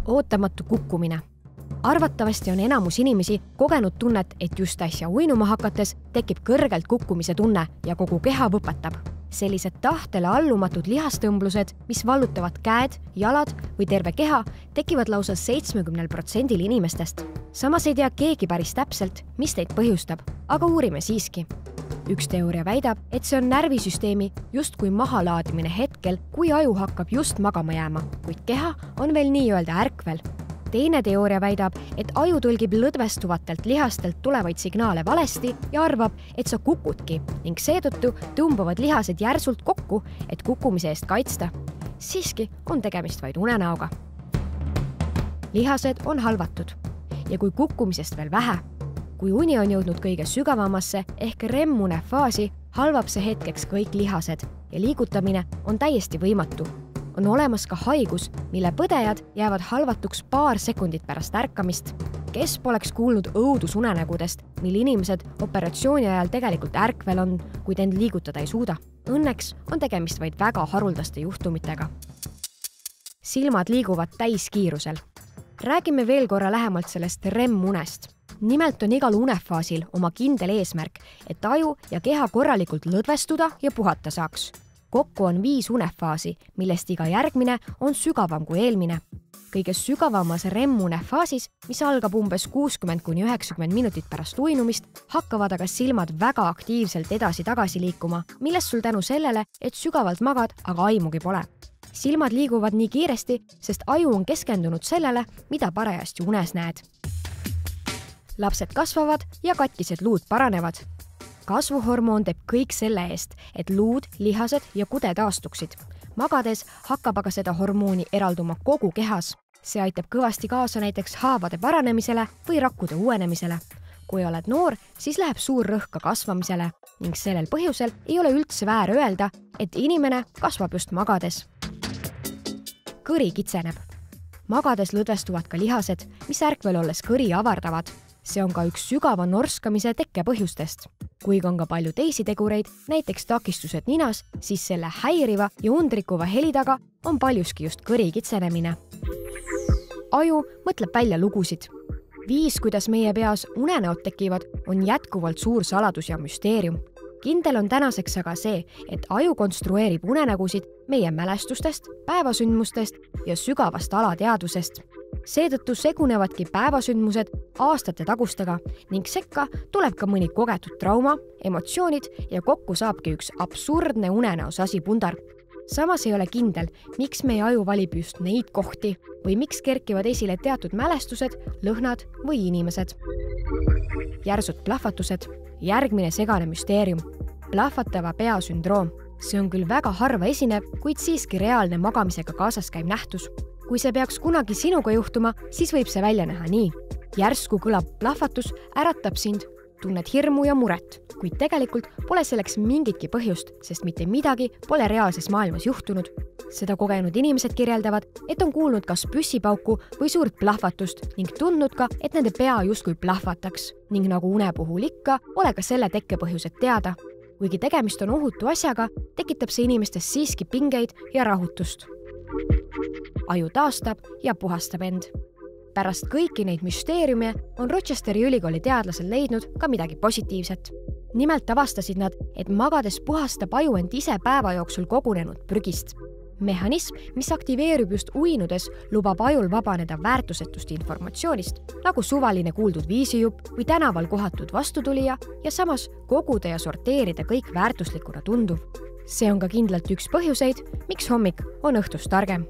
Ootamatu kukkumine. Arvatavasti on enamus inimesi kogenud tunnet, et just äsja uinuma hakates tekib kõrgelt kukkumise tunne ja kogu keha võpetab. Sellised tahtele allumatud lihastõmblused, mis vallutavad käed, jalad või terve keha, tekivad lausa 70% inimestest. Samas ei tea keegi päris täpselt, mis neid põhjustab, aga uurime siiski. Üks teooria väidab, et see on närvisüsteemi justkui mahalaadimine hetkel, kui aju hakkab just magama jääma, kuid keha on veel nii-öelda ärkvel. Teine teooria väidab, et aju tõlgib lõdvestuvatelt lihastelt tulevaid signaale valesti ja arvab, et sa kukudki ning seetõttu tõmbavad lihased järsult kokku, et kukkumise eest kaitsta. Siiski on tegemist vaid unenäoga. Lihased on halvatud ja kui kukkumisest veel vähe, kui uni on jõudnud kõige sügavamasse ehk REM-une faasi, halvab see hetkeks kõik lihased ja liigutamine on täiesti võimatu. On olemas ka haigus, mille põdejad jäävad halvatuks paar sekundit pärast ärkamist. Kes poleks kuulnud õudusunenägudest, mil inimesed operatsiooni ajal tegelikult ärkvel on, kuid end liigutada ei suuda. Õnneks on tegemist vaid väga haruldaste juhtumitega. Silmad liiguvad täiskiirusel. Räägime veel korra lähemalt sellest REM-unest. Nimelt on igal unefaasil oma kindel eesmärk, et aju ja keha korralikult lõdvestuda ja puhata saaks. Kokku on 5 unefaasi, millest iga järgmine on sügavam kui eelmine. Kõige sügavamas REM-une faasis, mis algab umbes 60–90 minutit pärast uinumist, hakkavad aga silmad väga aktiivselt edasi-tagasi liikuma, millest sul tänu sellele, et sügavalt magad, aga aimugi pole. Silmad liiguvad nii kiiresti, sest aju on keskendunud sellele, mida parajasti unes näed. Lapsed kasvavad ja katkised luud paranevad. Kasvuhormoon teeb kõik selle eest, et luud, lihased ja kude taastuksid. Magades hakkab aga seda hormooni eralduma kogu kehas. See aitab kõvasti kaasa näiteks haavade paranemisele või rakkude uuenemisele. Kui oled noor, siis läheb suur rõhk ka kasvamisele ning sellel põhjusel ei ole üldse väär öelda, et inimene kasvab just magades. Kõri kitseneb. Magades lõdvestuvad ka lihased, mis ärkvel olles kõri avardavad. See on ka üks sügava norskamise tekke põhjustest. Kuigi on ka palju teisi tegureid, näiteks takistused ninas, siis selle häiriva ja undrikuva heli taga on paljuski just kõri kitsenemine. Aju mõtleb välja lugusid. Viis, kuidas meie peas unenäod tekivad, on jätkuvalt suur saladus ja müsteerium. Kindel on tänaseks aga see, et aju konstrueerib unenägusid meie mälestustest, päevasündmustest ja sügavast alateadvusest. Seetõttu segunevadki päevasündmused aastate tagustega ning sekka tuleb ka mõni kogetud trauma, emotsioonid ja kokku saabki üks absurdne unenäos asipundar. Samas ei ole kindel, miks meie aju valib just neid kohti või miks kerkivad esile teatud mälestused, lõhnad või inimesed. Järsud plahvatused, järgmine segane müsteerium, plahvatava pea sündroom. See on küll väga harva esinev, kuid siiski reaalne magamisega kaasas käiv nähtus. Kui see peaks kunagi sinuga juhtuma, siis võib see välja näha nii. Järsku kõlab plahvatus, äratab sind, tunned hirmu ja muret, kuid tegelikult pole selleks mingitki põhjust, sest mitte midagi pole reaalses maailmas juhtunud. Seda kogenud inimesed kirjeldavad, et on kuulnud kas püssipauku või suurt plahvatust ning tundnud ka, et nende pea justkui plahvataks. Ning nagu une puhul ikka, pole ka selle tekkepõhjused teada. Kuigi tegemist on ohutu asjaga, tekitab see inimestes siiski pingeid ja rahutust. Aju taastab ja puhastab end. Pärast kõiki neid müsteeriume on Rochesteri ülikooli teadlased leidnud ka midagi positiivset. Nimelt avastasid nad, et magades puhastab aju end ise päeva jooksul kogunenud prügist. Mehhanism, mis aktiveerub just uinudes, lubab ajul vabaneda väärtusetust informatsioonist, nagu suvaline kuuldud viisijupp või tänaval kohatud vastutulija ja samas koguda ja sorteerida kõik väärtuslikuna tunduv. See on ka kindlalt üks põhjuseid, miks hommik on õhtust targem.